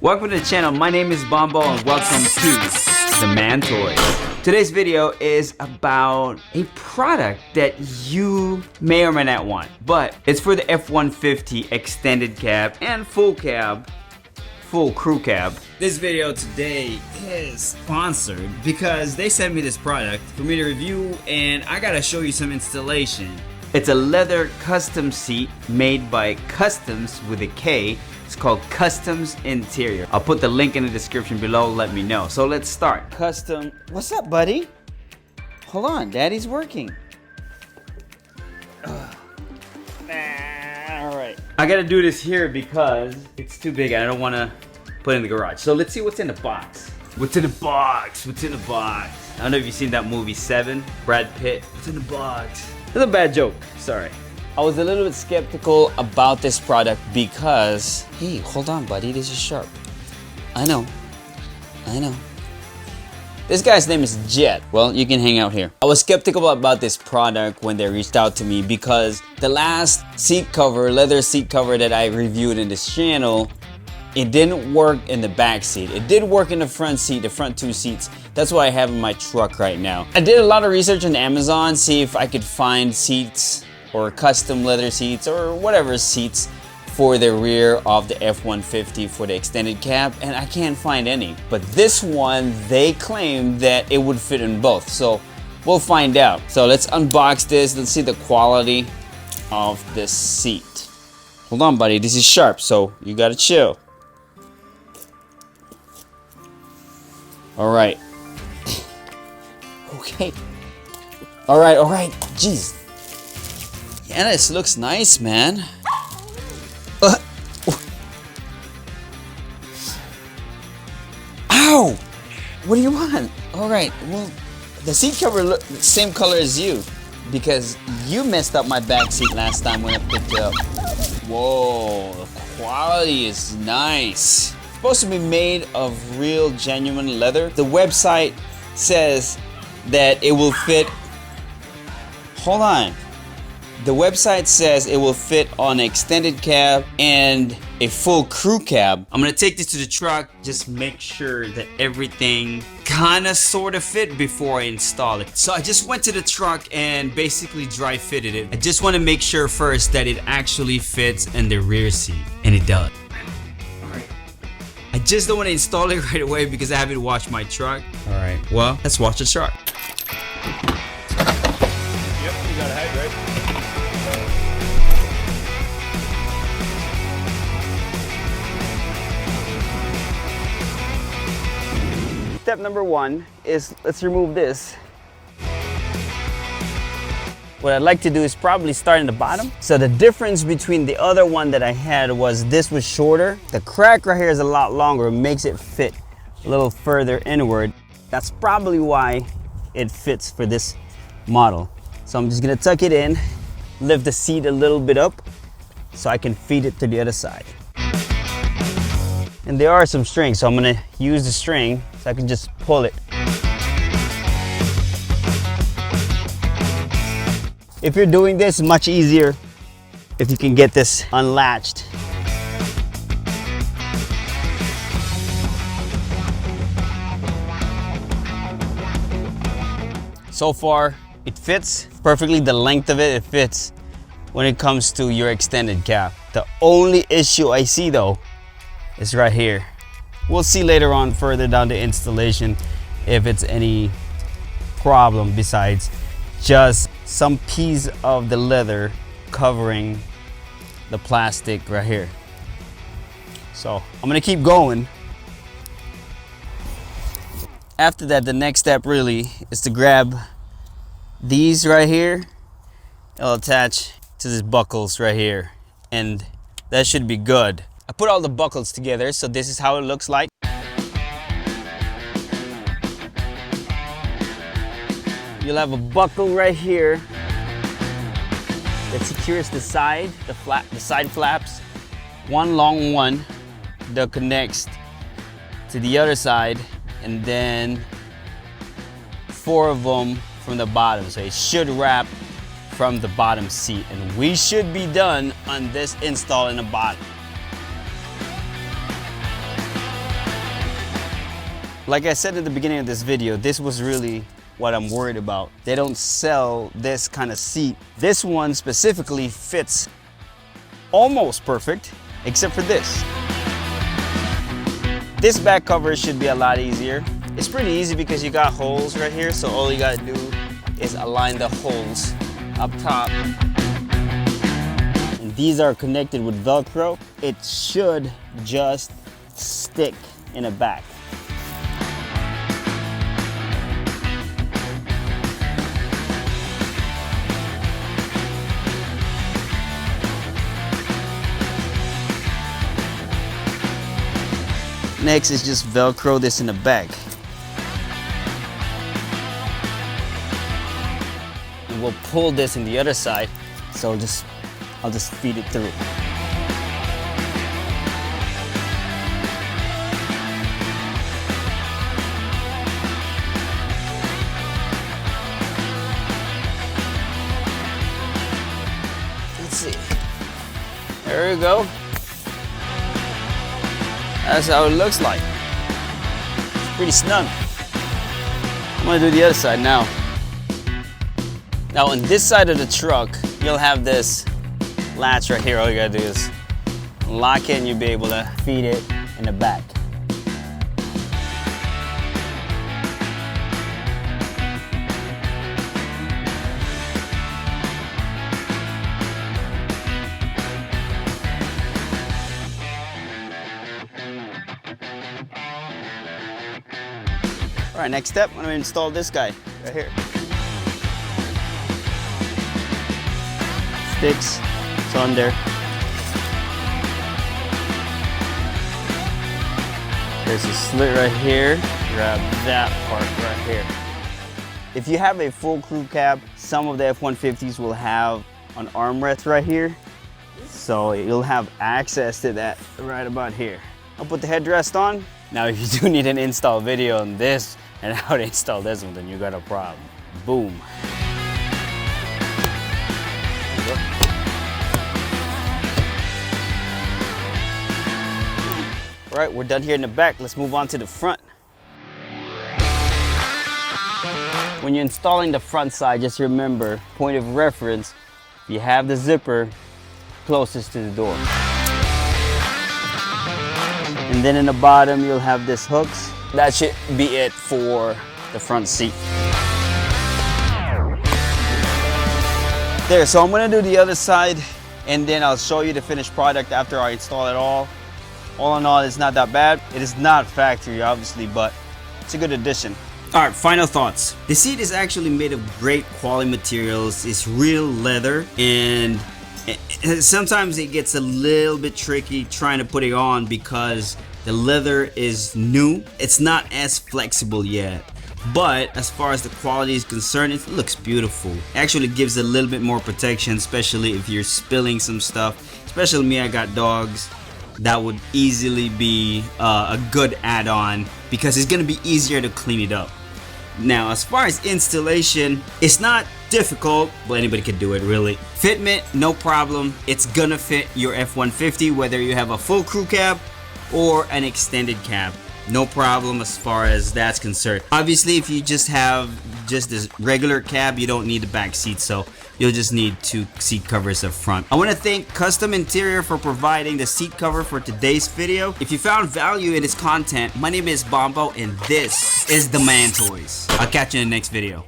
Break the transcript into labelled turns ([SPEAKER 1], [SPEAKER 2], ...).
[SPEAKER 1] Welcome to the channel. My name is Bombo and welcome to The Man Toy. Today's video is about a product that you may or may not want, but it's for the F150 extended cab and full crew cab. This video today is sponsored because they sent me this product for me to review, and I gotta show you some installation. It's a leather custom seat made by Kustoms with a K. It's called Kustom's Interior. I'll put the link in the description below, let me know. So let's start. Kustom, what's up, buddy? Hold on, Daddy's working. All right. I gotta do this here because it's too big. I don't wanna put it in the garage. So let's see what's in the box. What's in the box? What's in the box? I don't know if you've seen that movie 7, Brad Pitt. What's in the box? That's a bad joke, sorry. I was a little bit skeptical about this product because, hey, hold on, buddy, this is sharp. I know. This guy's name is Jet. Well, you can hang out here. I was skeptical about this product when they reached out to me because the last seat cover, leather seat cover that I reviewed in this channel, it didn't work in the back seat. It did work in the front seat, the front two seats. That's what I have in my truck right now. I did a lot of research on Amazon, see if I could find seats or custom leather seats or whatever seats for the rear of the F150 for the extended cab, and I can't find any. But this one, they claim that it would fit in both, so we'll find out. So let's unbox this. Let's see the quality of this seat. Hold on, buddy, this is sharp, so you gotta chill. All right. Okay. All right, jeez. Yeah, this looks nice, man. Ow! What do you want? All right, well, the seat cover look the same color as you because you messed up my back seat last time when I picked it up. Whoa, the quality is nice. It's supposed to be made of real, genuine leather. The website says that it will fit. Hold on. The website says it will fit on an extended cab and a full crew cab. I'm gonna take this to the truck, just make sure that everything kinda sorta fit before I install it. So I just went to the truck and basically dry fitted it. I just wanna make sure first that it actually fits in the rear seat, and it does. Alright. I just don't wanna install it right away because I haven't washed my truck. Alright, well, let's wash the truck.
[SPEAKER 2] Yep, you got a head, right?
[SPEAKER 1] Step number one is let's remove this. What I'd like to do is probably start in the bottom. So the difference between the other one that I had was this was shorter. The crack right here is a lot longer. It makes it fit a little further inward. That's probably why it fits for this model. So I'm just gonna tuck it in, lift the seat a little bit up so I can feed it to the other side. And there are some strings, so I'm gonna use the string so I can just pull it. If you're doing this, it's much easier if you can get this unlatched. So far, it fits perfectly. The length of it fits when it comes to your extended cab. The only issue I see though is right here. We'll see later on further down the installation if it's any problem besides just some piece of the leather covering the plastic right here. So I'm gonna keep going. After that, the next step really is to grab these right here. It'll attach to these buckles right here, and that should be good. I put all the buckles together, so this is how it looks like. You'll have a buckle right here that secures the side, the side flaps. One long one that connects to the other side, and then 4 of them from the bottom. So it should wrap from the bottom seat, and we should be done on this install in the bottom. Like I said at the beginning of this video, this was really what I'm worried about. They don't sell this kind of seat. This one specifically fits almost perfect, except for this. This back cover should be a lot easier. It's pretty easy because you got holes right here, so all you gotta do is align the holes up top. And these are connected with Velcro. It should just stick in the back. Next is just Velcro this in the back. And we'll pull this in the other side, so I'll just feed it through. Let's see. There we go. That's how it looks like. It's pretty snug. I'm gonna do the other side now. Now on this side of the truck, you'll have this latch right here. All you gotta do is lock it and you'll be able to feed it in the back. All right, next step, I'm gonna install this guy right here. Sticks, it's on there. There's a slit right here. Grab that part right here. If you have a full crew cab, some of the F-150s will have an armrest right here. So you'll have access to that right about here. I'll put the headrest on. Now, if you do need an install video on this and how to install this one, then you got a problem. Boom. All right, we're done here in the back. Let's move on to the front. When you're installing the front side, just remember, point of reference, you have the zipper closest to the door. And then in the bottom, you'll have this hooks. That should be it for the front seat. There, so I'm gonna do the other side and then I'll show you the finished product after I install it all. All in all, it's not that bad. It is not factory, obviously, but it's a good addition. All right, final thoughts. The seat is actually made of great quality materials. It's real leather, and sometimes it gets a little bit tricky trying to put it on because the leather is new. It's not as flexible yet, but as far as the quality is concerned, it looks beautiful. It actually gives a little bit more protection, especially if you're spilling some stuff. Especially me, I got dogs. That would easily be a good add-on because it's gonna be easier to clean it up. Now, as far as installation, it's not difficult, but anybody can do it really. Fitment, no problem. It's gonna fit your F-150, whether you have a full crew cab or an extended cab. No problem as far as that's concerned. Obviously, if you just have this regular cab, you don't need the back seat, so you'll just need 2 seat covers up front. I want to thank Kustom Interior for providing the seat cover for today's video. If you found value in this content, my name is Bombo and this is the Man Toys. I'll catch you in the next video.